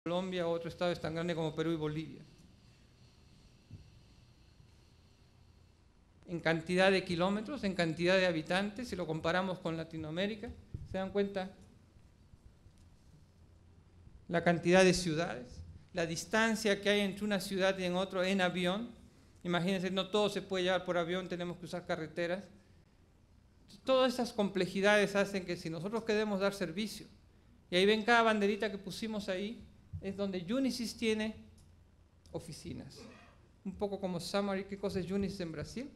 Colombia o otro estado es tan grande como Perú y Bolivia. En cantidad de kilómetros, en cantidad de habitantes, si lo comparamos con Latinoamérica, ¿se dan cuenta? La cantidad de ciudades, la distancia que hay entre una ciudad y en otro en avión. Imagínense, no todo se puede llevar por avión, tenemos que usar carreteras. Todas esas complejidades hacen que si nosotros queremos dar servicio, y ahí ven cada banderita que pusimos ahí, es donde Unisys tiene oficinas. Un poco como summary, ¿qué cosa es Unisys en Brasil?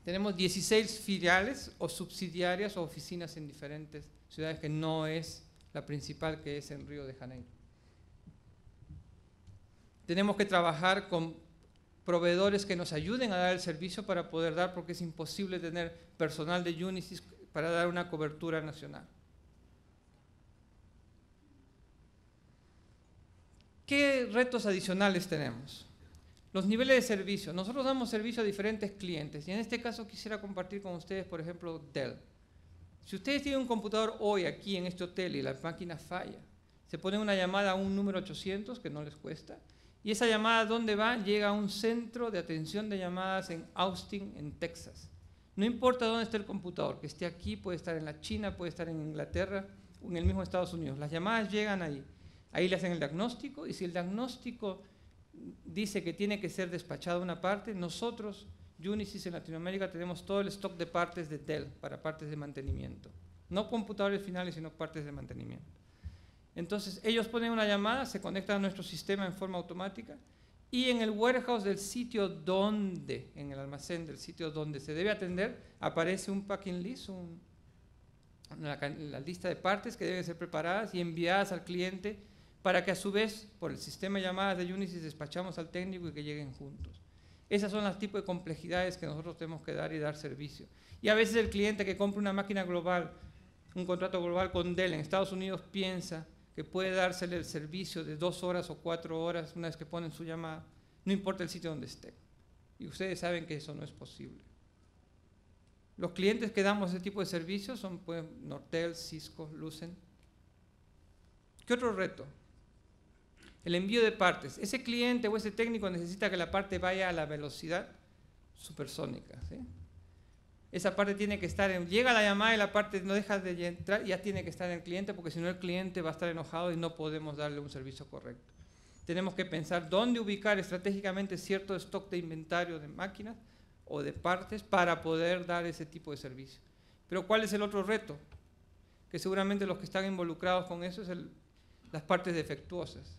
Tenemos 16 filiales o subsidiarias o oficinas en diferentes ciudades, que no es la principal, que es en Río de Janeiro. Tenemos que trabajar con proveedores que nos ayuden a dar el servicio para poder dar, porque es imposible tener personal de Unisys para dar una cobertura nacional. ¿Qué retos adicionales tenemos? Los niveles de servicio. Nosotros damos servicio a diferentes clientes y en este caso quisiera compartir con ustedes, por ejemplo, Dell. Si ustedes tienen un computador hoy aquí en este hotel y la máquina falla, se pone una llamada a un número 800 que no les cuesta, y esa llamada, ¿dónde va? Llega a un centro de atención de llamadas en Austin, en Texas. No importa dónde esté el computador, que esté aquí, puede estar en la China, puede estar en Inglaterra o en el mismo Estados Unidos. Las llamadas llegan ahí. Ahí le hacen el diagnóstico y si el diagnóstico dice que tiene que ser despachado una parte, nosotros, Unisys en Latinoamérica, tenemos todo el stock de partes de Dell para partes de mantenimiento. No computadores finales, sino partes de mantenimiento. Entonces, ellos ponen una llamada, se conectan a nuestro sistema en forma automática y en el warehouse del sitio donde, en el almacén del sitio donde se debe atender, aparece un packing list, la lista de partes que deben ser preparadas y enviadas al cliente para que a su vez, por el sistema de llamadas de Unisys, despachamos al técnico y que lleguen juntos. Esas son los tipos de complejidades que nosotros tenemos que dar y dar servicio. Y a veces el cliente que compra una máquina global, un contrato global con Dell en Estados Unidos, piensa que puede dársele el servicio de 2 horas o 4 horas una vez que ponen su llamada, no importa el sitio donde esté. Y ustedes saben que eso no es posible. Los clientes que damos ese tipo de servicios son pues, Nortel, Cisco, Lucent. ¿Qué otro reto? El envío de partes. Ese cliente o ese técnico necesita que la parte vaya a la velocidad supersónica, ¿sí? Esa parte tiene que estar llega la llamada y la parte no deja de entrar, ya tiene que estar en el cliente, porque si no el cliente va a estar enojado y no podemos darle un servicio correcto. Tenemos que pensar dónde ubicar estratégicamente cierto stock de inventario de máquinas o de partes para poder dar ese tipo de servicio. Pero ¿cuál es el otro reto? Que seguramente los que están involucrados con eso es las partes defectuosas.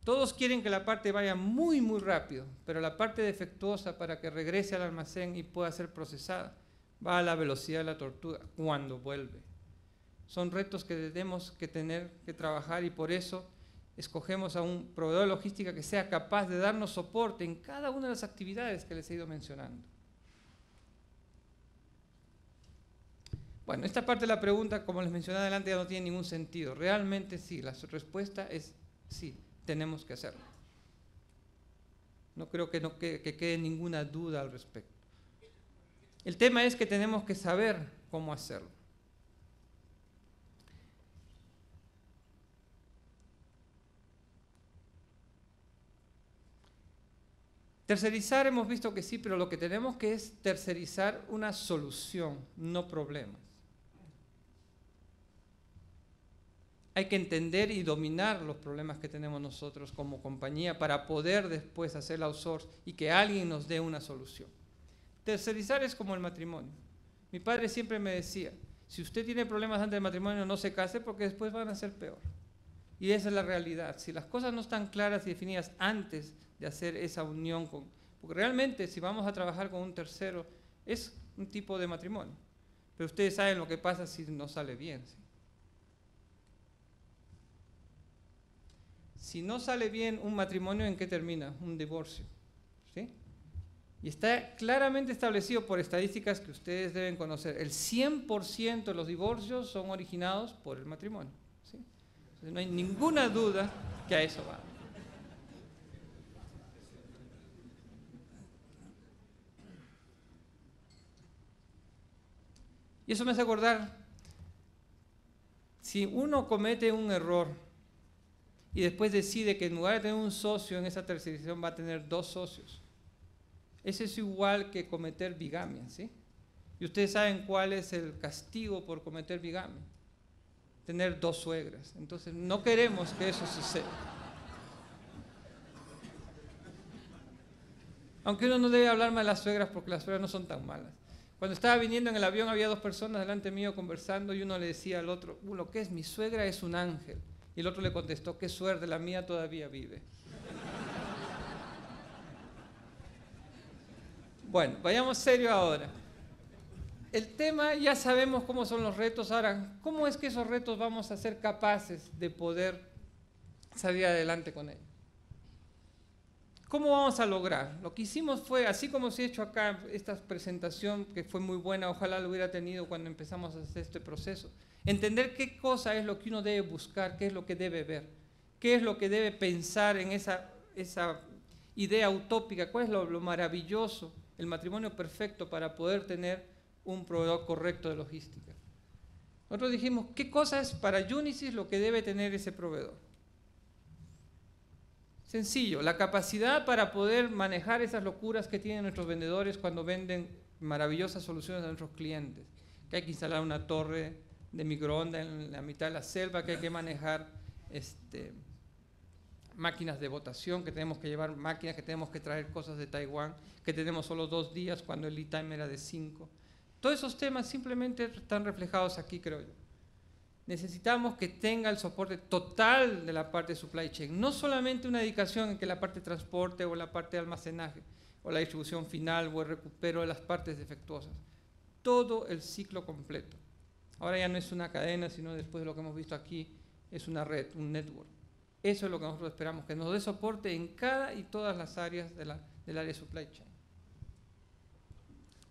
Todos quieren que la parte vaya muy, muy rápido, pero la parte defectuosa, para que regrese al almacén y pueda ser procesada, va a la velocidad de la tortuga cuando vuelve. Son retos que tenemos que tener que trabajar y por eso escogemos a un proveedor de logística que sea capaz de darnos soporte en cada una de las actividades que les he ido mencionando. Bueno, esta parte de la pregunta, como les mencioné adelante, ya no tiene ningún sentido. Realmente sí, la respuesta es sí. Tenemos que hacerlo. No creo que quede ninguna duda al respecto. El tema es que tenemos que saber cómo hacerlo. Tercerizar hemos visto que sí, pero lo que tenemos que es tercerizar una solución, no problemas. Hay que entender y dominar los problemas que tenemos nosotros como compañía para poder después hacer el outsource y que alguien nos dé una solución. Tercerizar es como el matrimonio. Mi padre siempre me decía, si usted tiene problemas antes del matrimonio, no se case porque después van a ser peor. Y esa es la realidad. Si las cosas no están claras y definidas antes de hacer esa unión porque realmente si vamos a trabajar con un tercero, es un tipo de matrimonio. Pero ustedes saben lo que pasa si no sale bien, ¿sí? Si no sale bien un matrimonio, ¿en qué termina? Un divorcio, ¿sí? Y está claramente establecido por estadísticas que ustedes deben conocer. El 100% de los divorcios son originados por el matrimonio, ¿sí? Entonces, no hay ninguna duda que a eso va. Y eso me hace acordar, Si uno comete un error y después decide que en lugar de tener un socio en esa tercerización va a tener 2 socios, eso es igual que cometer bigamia, ¿sí? Y ustedes saben cuál es el castigo por cometer bigamia. Tener 2 suegras. Entonces no queremos que eso suceda. Aunque uno no debe hablar mal de las suegras porque las suegras no son tan malas. Cuando estaba viniendo en el avión había 2 personas delante mío conversando y uno le decía al otro, lo que es mi suegra es un ángel. Y el otro le contestó, qué suerte, la mía todavía vive. Bueno, vayamos serio ahora. El tema, ya sabemos cómo son los retos. Ahora, ¿cómo es que esos retos vamos a ser capaces de poder salir adelante con ellos? ¿Cómo vamos a lograr? Lo que hicimos fue, así como se ha hecho acá esta presentación, que fue muy buena, ojalá lo hubiera tenido cuando empezamos a hacer este proceso, entender qué cosa es lo que uno debe buscar, qué es lo que debe ver, qué es lo que debe pensar en esa idea utópica, cuál es lo maravilloso, el matrimonio perfecto para poder tener un proveedor correcto de logística. Nosotros dijimos, ¿qué cosa es para Unisys lo que debe tener ese proveedor? Sencillo, la capacidad para poder manejar esas locuras que tienen nuestros vendedores cuando venden maravillosas soluciones a nuestros clientes. Que hay que instalar una torre de microondas en la mitad de la selva, que hay que manejar máquinas de votación, que tenemos que llevar máquinas, que tenemos que traer cosas de Taiwán, que tenemos solo 2 días cuando el lead time era de 5. Todos esos temas simplemente están reflejados aquí, creo yo. Necesitamos que tenga el soporte total de la parte de supply chain, no solamente una dedicación en que la parte de transporte o la parte de almacenaje o la distribución final o el recupero de las partes defectuosas, todo el ciclo completo. Ahora ya no es una cadena, sino después de lo que hemos visto aquí, es una red, un network. Eso es lo que nosotros esperamos, que nos dé soporte en cada y todas las áreas del área de supply chain.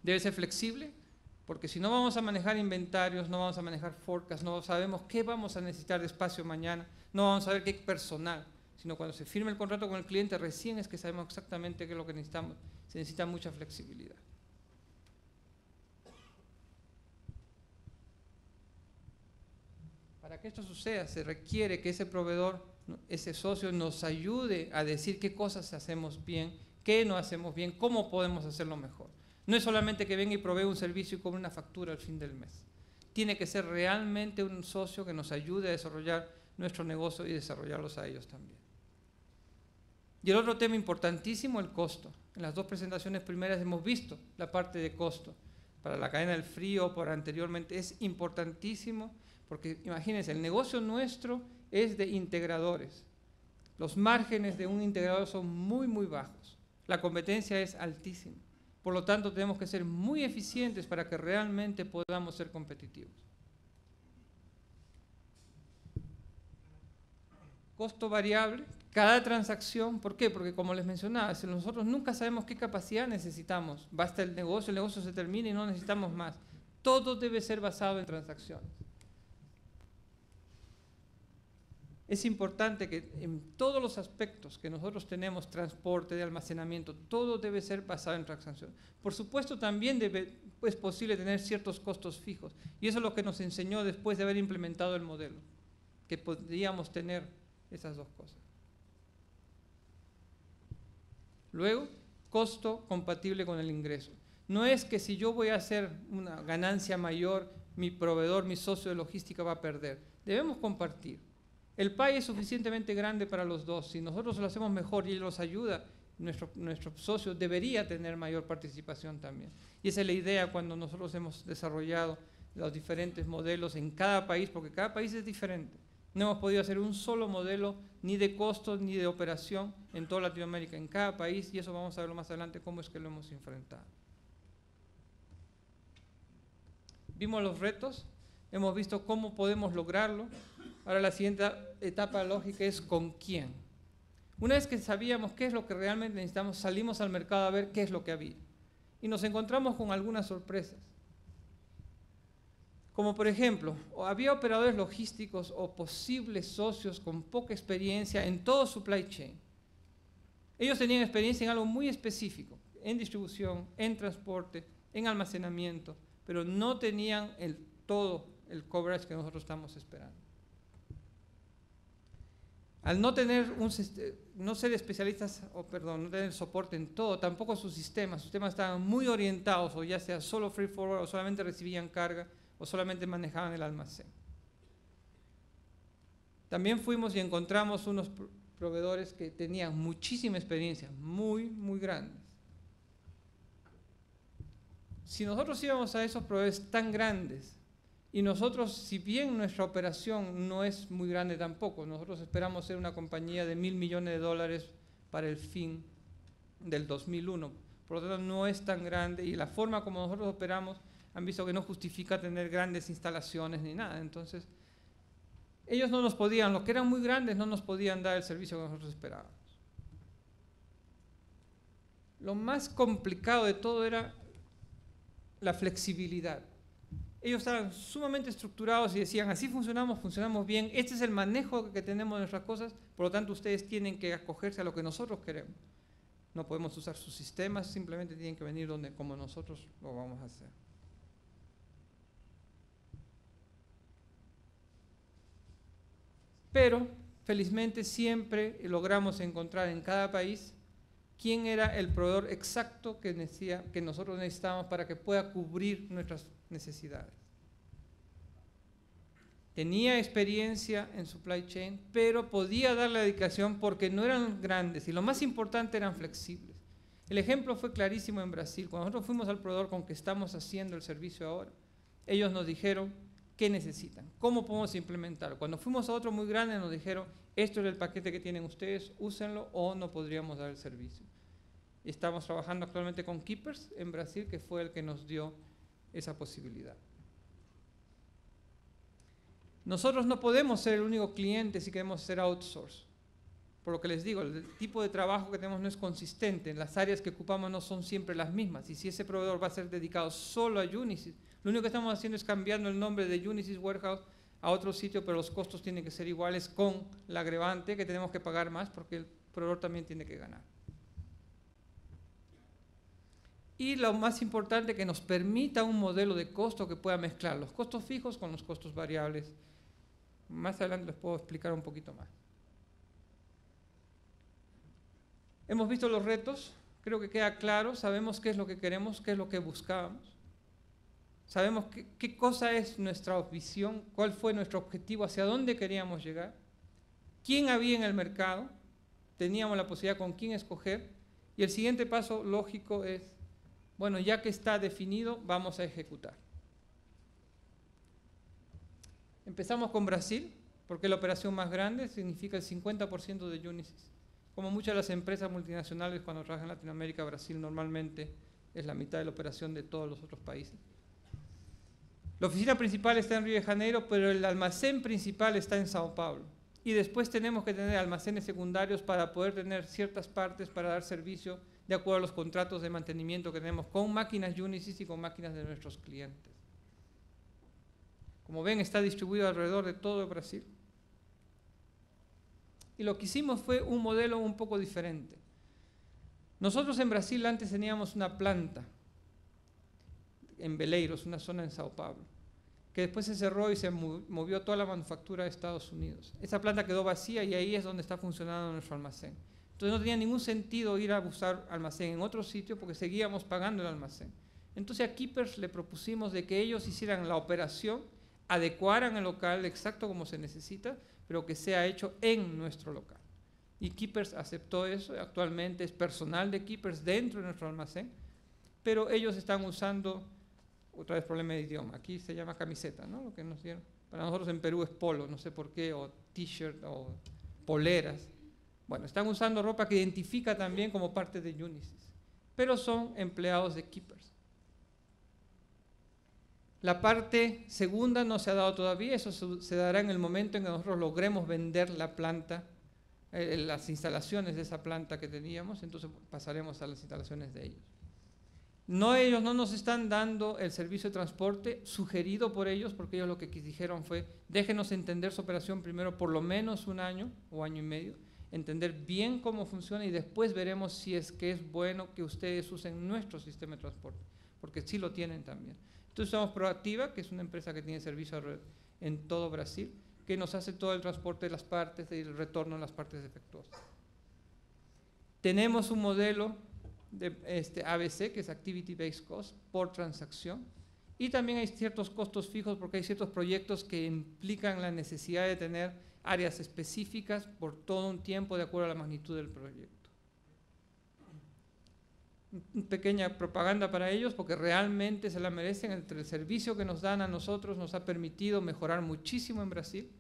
Debe ser flexible, porque si no vamos a manejar inventarios, no vamos a manejar forecast, no sabemos qué vamos a necesitar de espacio mañana, no vamos a saber qué personal, sino cuando se firme el contrato con el cliente recién es que sabemos exactamente qué es lo que necesitamos. Se necesita mucha flexibilidad. Para que esto suceda se requiere que ese proveedor, ese socio nos ayude a decir qué cosas hacemos bien, qué no hacemos bien, cómo podemos hacerlo mejor. No es solamente que venga y provee un servicio y cobre una factura al fin del mes. Tiene que ser realmente un socio que nos ayude a desarrollar nuestro negocio y desarrollarlos a ellos también. Y el otro tema importantísimo, el costo. En las 2 presentaciones primeras hemos visto la parte de costo. Para la cadena del frío, por anteriormente, es importantísimo porque imagínense, el negocio nuestro es de integradores. Los márgenes de un integrador son muy, muy bajos. La competencia es altísima. Por lo tanto, tenemos que ser muy eficientes para que realmente podamos ser competitivos. Costo variable, cada transacción. ¿Por qué? Porque como les mencionaba, si nosotros nunca sabemos qué capacidad necesitamos, basta el negocio se termina y no necesitamos más. Todo debe ser basado en transacciones. Es importante que en todos los aspectos que nosotros tenemos, transporte, de almacenamiento, todo debe ser basado en transacción. Por supuesto, también es posible tener ciertos costos fijos. Y eso es lo que nos enseñó después de haber implementado el modelo, que podríamos tener esas 2 cosas. Luego, costo compatible con el ingreso. No es que si yo voy a hacer una ganancia mayor, mi proveedor, mi socio de logística va a perder. Debemos compartir. El pie es suficientemente grande para los 2. Si nosotros lo hacemos mejor y él nos ayuda, nuestro socio debería tener mayor participación también. Y esa es la idea cuando nosotros hemos desarrollado los diferentes modelos en cada país, porque cada país es diferente. No hemos podido hacer un solo modelo ni de costos ni de operación en toda Latinoamérica, en cada país, y eso vamos a verlo más adelante cómo es que lo hemos enfrentado. Vimos los retos, hemos visto cómo podemos lograrlo. Ahora la siguiente etapa lógica es ¿con quién? Una vez que sabíamos qué es lo que realmente necesitamos, salimos al mercado a ver qué es lo que había. Y nos encontramos con algunas sorpresas. Como por ejemplo, había operadores logísticos o posibles socios con poca experiencia en todo supply chain. Ellos tenían experiencia en algo muy específico, en distribución, en transporte, en almacenamiento, pero no tenían todo el coverage que nosotros estamos esperando. al no tener no ser especialistas, no tener soporte en todo, tampoco sus sistemas estaban muy orientados, o ya sea solo free forward, o solamente recibían carga, o solamente manejaban el almacén. También fuimos y encontramos unos proveedores que tenían muchísima experiencia, muy, muy grandes. Si nosotros íbamos a esos proveedores tan grandes, y nosotros, si bien nuestra operación no es muy grande tampoco, nosotros esperamos ser una compañía de $1.000 millones para el fin del 2001, por lo tanto no es tan grande, y la forma como nosotros operamos, han visto que no justifica tener grandes instalaciones ni nada. Entonces, ellos no nos podían, los que eran muy grandes no nos podían dar el servicio que nosotros esperábamos. Lo más complicado de todo era la flexibilidad. Ellos estaban sumamente estructurados y decían, así funcionamos bien, este es el manejo que tenemos de nuestras cosas, por lo tanto ustedes tienen que acogerse a lo que nosotros queremos. No podemos usar sus sistemas, simplemente tienen que venir como nosotros lo vamos a hacer. Pero, felizmente, siempre logramos encontrar en cada país quién era el proveedor exacto que nosotros necesitábamos para que pueda cubrir nuestras necesidades. Tenía experiencia en supply chain, pero podía dar la dedicación porque no eran grandes y lo más importante eran flexibles. El ejemplo fue clarísimo en Brasil. Cuando nosotros fuimos al proveedor con que estamos haciendo el servicio ahora, ellos nos dijeron qué necesitan, cómo podemos implementarlo. Cuando fuimos a otro muy grande nos dijeron, esto es el paquete que tienen ustedes, úsenlo o no podríamos dar el servicio. Estamos trabajando actualmente con Keepers en Brasil, que fue el que nos dio esa posibilidad. Nosotros no podemos ser el único cliente si queremos ser outsource. Por lo que les digo, el tipo de trabajo que tenemos no es consistente, las áreas que ocupamos no son siempre las mismas, y si ese proveedor va a ser dedicado solo a Unisys, lo único que estamos haciendo es cambiando el nombre de Unisys Warehouse a otro sitio, pero los costos tienen que ser iguales, con la agravante que tenemos que pagar más porque el proveedor también tiene que ganar. Y lo más importante, que nos permita un modelo de costo que pueda mezclar los costos fijos con los costos variables. Más adelante les puedo explicar un poquito más. Hemos visto los retos, creo que queda claro, sabemos qué es lo que queremos, qué es lo que buscábamos. Sabemos qué cosa es nuestra visión, cuál fue nuestro objetivo, hacia dónde queríamos llegar, quién había en el mercado, teníamos la posibilidad con quién escoger, y el siguiente paso lógico es, bueno, ya que está definido, vamos a ejecutar. Empezamos con Brasil, porque es la operación más grande, significa el 50% de Unisys. Como muchas de las empresas multinacionales cuando trabajan en Latinoamérica, Brasil normalmente es la mitad de la operación de todos los otros países. La oficina principal está en Río de Janeiro, pero el almacén principal está en Sao Paulo. Y después tenemos que tener almacenes secundarios para poder tener ciertas partes para dar servicio de acuerdo a los contratos de mantenimiento que tenemos con máquinas Unisys y con máquinas de nuestros clientes. Como ven, está distribuido alrededor de todo Brasil. Y lo que hicimos fue un modelo un poco diferente. Nosotros en Brasil antes teníamos una planta en Beleiros, una zona en Sao Paulo, que después se cerró y se movió toda la manufactura de Estados Unidos. Esa planta quedó vacía y ahí es donde está funcionando nuestro almacén. Entonces no tenía ningún sentido ir a buscar almacén en otro sitio porque seguíamos pagando el almacén. Entonces a Keepers le propusimos de que ellos hicieran la operación, adecuaran el local exacto como se necesita, pero que sea hecho en nuestro local. Y Keepers aceptó eso, actualmente es personal de Keepers dentro de nuestro almacén, pero ellos están usando, otra vez problema de idioma, aquí se llama camiseta, ¿no? Lo que nos dieron. Para nosotros en Perú es polo, no sé por qué, o t-shirt, o poleras. Bueno, están usando ropa que identifica también como parte de Unisys, pero son empleados de Keepers. La parte segunda no se ha dado todavía, eso se dará en el momento en que nosotros logremos vender la planta, las instalaciones de esa planta que teníamos, entonces pasaremos a las instalaciones de ellos. Ellos no nos están dando el servicio de transporte sugerido por ellos, porque ellos lo que dijeron fue, déjenos entender su operación primero por lo menos un año o año y medio, entender bien cómo funciona y después veremos si es que es bueno que ustedes usen nuestro sistema de transporte, porque sí lo tienen también. Entonces usamos Proactiva, que es una empresa que tiene servicio en todo Brasil, que nos hace todo el transporte de las partes y el retorno de las partes defectuosas. Tenemos un modelo de ABC, que es Activity Based Cost, por transacción, y también hay ciertos costos fijos porque hay ciertos proyectos que implican la necesidad de tener áreas específicas por todo un tiempo de acuerdo a la magnitud del proyecto. Una pequeña propaganda para ellos porque realmente se la merecen. El servicio que nos dan a nosotros nos ha permitido mejorar muchísimo en Brasil,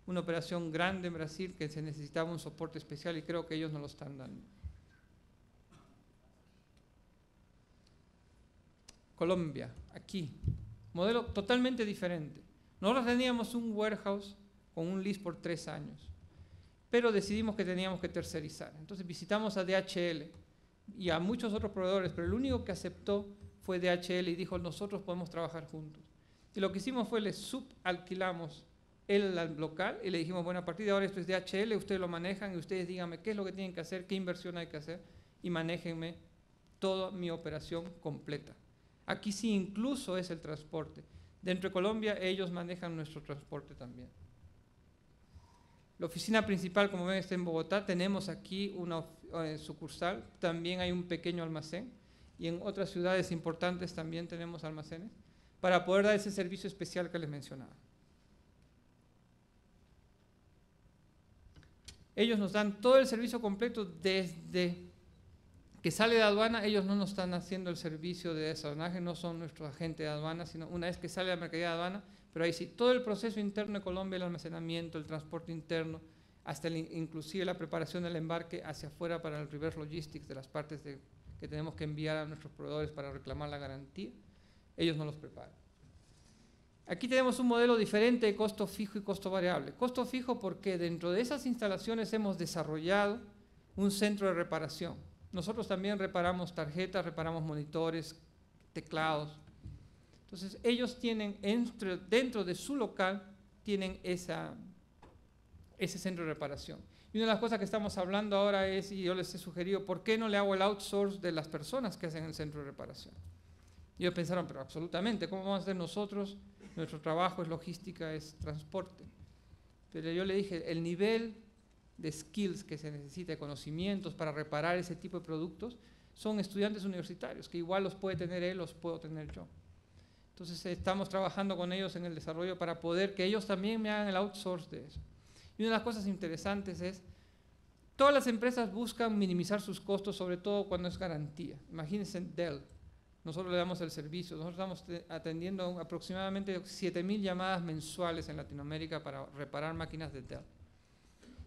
una operación grande en Brasil que se necesitaba un soporte especial y creo que ellos nos lo están dando. Colombia, aquí, modelo totalmente diferente. Nosotros teníamos un warehouse con un lease por 3 años, pero decidimos que teníamos que tercerizar. Entonces visitamos a DHL y a muchos otros proveedores, pero el único que aceptó fue DHL y dijo, nosotros podemos trabajar juntos. Y lo que hicimos fue le subalquilamos el local y le dijimos, bueno, a partir de ahora esto es DHL, ustedes lo manejan y ustedes díganme qué es lo que tienen que hacer, qué inversión hay que hacer y manéjenme toda mi operación completa. Aquí sí incluso es el transporte. Dentro de Colombia ellos manejan nuestro transporte también. La oficina principal, como ven, está en Bogotá. Tenemos aquí una sucursal, también hay un pequeño almacén y en otras ciudades importantes también tenemos almacenes para poder dar ese servicio especial que les mencionaba. Ellos nos dan todo el servicio completo desde que sale de aduana. Ellos no nos están haciendo el servicio de desaduanaje, no son nuestros agentes de aduana, sino una vez que sale la mercadería de aduana, pero ahí sí, todo el proceso interno de Colombia, el almacenamiento, el transporte interno, hasta inclusive la preparación del embarque hacia afuera para el reverse logistics de las partes que tenemos que enviar a nuestros proveedores para reclamar la garantía, ellos nos los preparan. Aquí tenemos un modelo diferente de costo fijo y costo variable. Costo fijo porque dentro de esas instalaciones hemos desarrollado un centro de reparación. Nosotros también reparamos tarjetas, reparamos monitores, teclados. Entonces ellos tienen, dentro de su local, tienen ese centro de reparación. Y una de las cosas que estamos hablando ahora es, y yo les he sugerido, ¿por qué no le hago el outsource de las personas que hacen el centro de reparación? Y ellos pensaron, pero absolutamente, ¿cómo vamos a hacer nosotros? Nuestro trabajo es logística, es transporte. Pero yo le dije, el nivel de skills que se necesita, de conocimientos para reparar ese tipo de productos, son estudiantes universitarios, que igual los puede tener él, los puedo tener yo. Entonces estamos trabajando con ellos en el desarrollo para poder que ellos también me hagan el outsource de eso. Y una de las cosas interesantes es, todas las empresas buscan minimizar sus costos, sobre todo cuando es garantía. Imagínense Dell, nosotros le damos el servicio, nosotros estamos atendiendo aproximadamente 7.000 llamadas mensuales en Latinoamérica para reparar máquinas de Dell.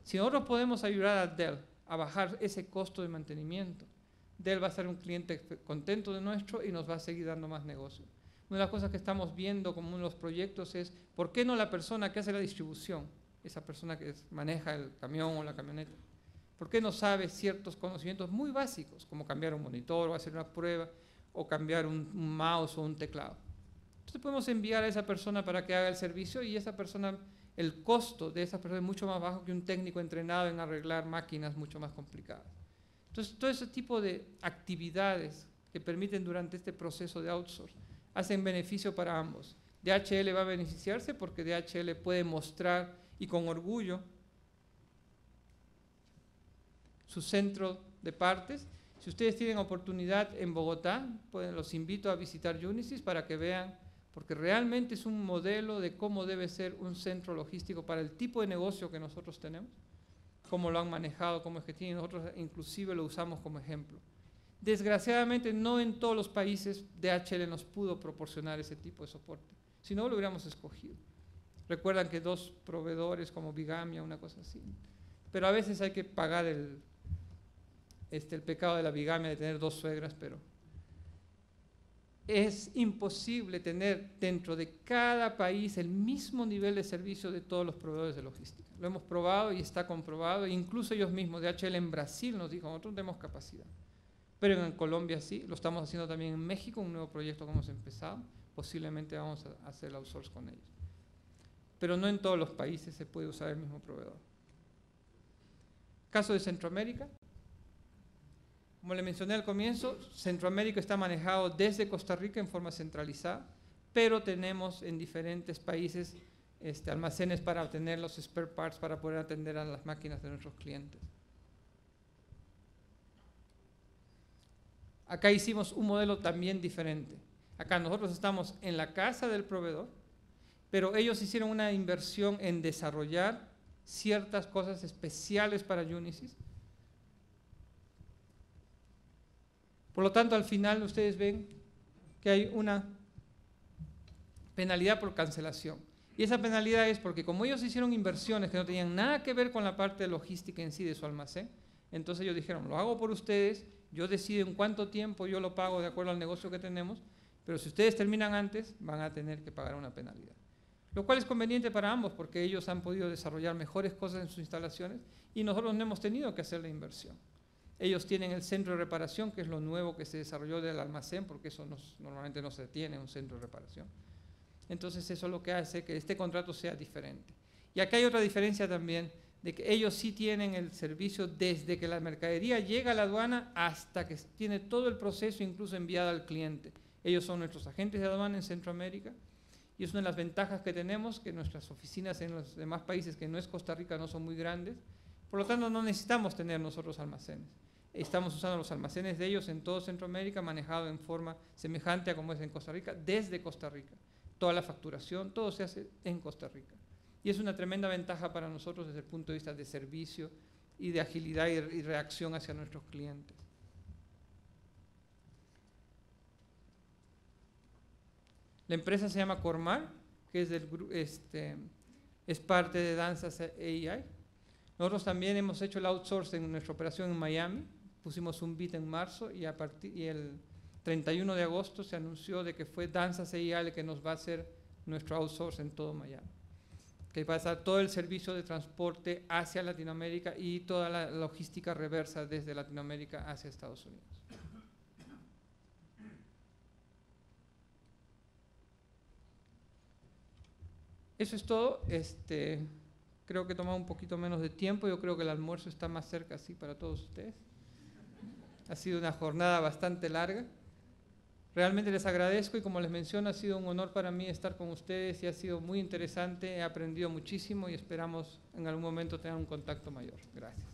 Si nosotros podemos ayudar a Dell a bajar ese costo de mantenimiento, Dell va a ser un cliente contento de nuestro y nos va a seguir dando más negocio. Una de las cosas que estamos viendo como uno de los proyectos es, ¿por qué no la persona que hace la distribución, esa persona que maneja el camión o la camioneta, por qué no sabe ciertos conocimientos muy básicos, como cambiar un monitor o hacer una prueba, o cambiar un mouse o un teclado? Entonces podemos enviar a esa persona para que haga el servicio y esa persona, el costo de esa persona es mucho más bajo que un técnico entrenado en arreglar máquinas mucho más complicadas. Entonces todo ese tipo de actividades que permiten durante este proceso de outsource hacen beneficio para ambos. DHL va a beneficiarse porque DHL puede mostrar y con orgullo su centro de partes. Si ustedes tienen oportunidad en Bogotá, los invito a visitar Unisys para que vean, porque realmente es un modelo de cómo debe ser un centro logístico para el tipo de negocio que nosotros tenemos, cómo lo han manejado, cómo es que tienen, nosotros inclusive lo usamos como ejemplo. Desgraciadamente no en todos los países DHL nos pudo proporcionar ese tipo de soporte, si no lo hubiéramos escogido. Recuerdan que 2 proveedores como bigamia, una cosa así, pero a veces hay que pagar el pecado de la bigamia de tener 2 suegras, pero es imposible tener dentro de cada país el mismo nivel de servicio de todos los proveedores de logística. Lo hemos probado y está comprobado, incluso ellos mismos, DHL en Brasil nos dijo, nosotros tenemos capacidad, pero en Colombia sí, lo estamos haciendo también en México, un nuevo proyecto que hemos empezado, posiblemente vamos a hacer el outsource con ellos. Pero no en todos los países se puede usar el mismo proveedor. Caso de Centroamérica. Como le mencioné al comienzo, Centroamérica está manejado desde Costa Rica en forma centralizada, pero tenemos en diferentes países almacenes para obtener los spare parts para poder atender a las máquinas de nuestros clientes. Acá hicimos un modelo también diferente. Acá nosotros estamos en la casa del proveedor, pero ellos hicieron una inversión en desarrollar ciertas cosas especiales para Unisys. Por lo tanto, al final ustedes ven que hay una penalidad por cancelación. Y esa penalidad es porque como ellos hicieron inversiones que no tenían nada que ver con la parte de logística en sí de su almacén, entonces ellos dijeron, lo hago por ustedes, yo decido en cuánto tiempo yo lo pago de acuerdo al negocio que tenemos, pero si ustedes terminan antes, van a tener que pagar una penalidad. Lo cual es conveniente para ambos porque ellos han podido desarrollar mejores cosas en sus instalaciones y nosotros no hemos tenido que hacer la inversión. Ellos tienen el centro de reparación, que es lo nuevo que se desarrolló del almacén, porque eso normalmente no se tiene, un centro de reparación. Entonces eso es lo que hace que este contrato sea diferente. Y acá hay otra diferencia también, de que ellos sí tienen el servicio desde que la mercadería llega a la aduana hasta que tiene todo el proceso, incluso enviado al cliente. Ellos son nuestros agentes de aduana en Centroamérica y es una de las ventajas que tenemos, que nuestras oficinas en los demás países que no es Costa Rica no son muy grandes. Por lo tanto, no necesitamos tener nosotros almacenes. Estamos usando los almacenes de ellos en todo Centroamérica, manejado en forma semejante a como es en Costa Rica, desde Costa Rica. Toda la facturación, todo se hace en Costa Rica. Y es una tremenda ventaja para nosotros desde el punto de vista de servicio y de agilidad y reacción hacia nuestros clientes. La empresa se llama Cormar, que es parte de Danzas AI. Nosotros también hemos hecho el outsourcing en nuestra operación en Miami. Pusimos un bid en marzo y el 31 de agosto se anunció de que fue Danzas AI el que nos va a hacer nuestro outsource en todo Miami, que va a dar todo el servicio de transporte hacia Latinoamérica y toda la logística reversa desde Latinoamérica hacia Estados Unidos. Eso es todo. Creo que he tomado un poquito menos de tiempo. Yo creo que el almuerzo está más cerca, así, para todos ustedes. Ha sido una jornada bastante larga. Realmente les agradezco y como les menciono, ha sido un honor para mí estar con ustedes y ha sido muy interesante. He aprendido muchísimo y esperamos en algún momento tener un contacto mayor. Gracias.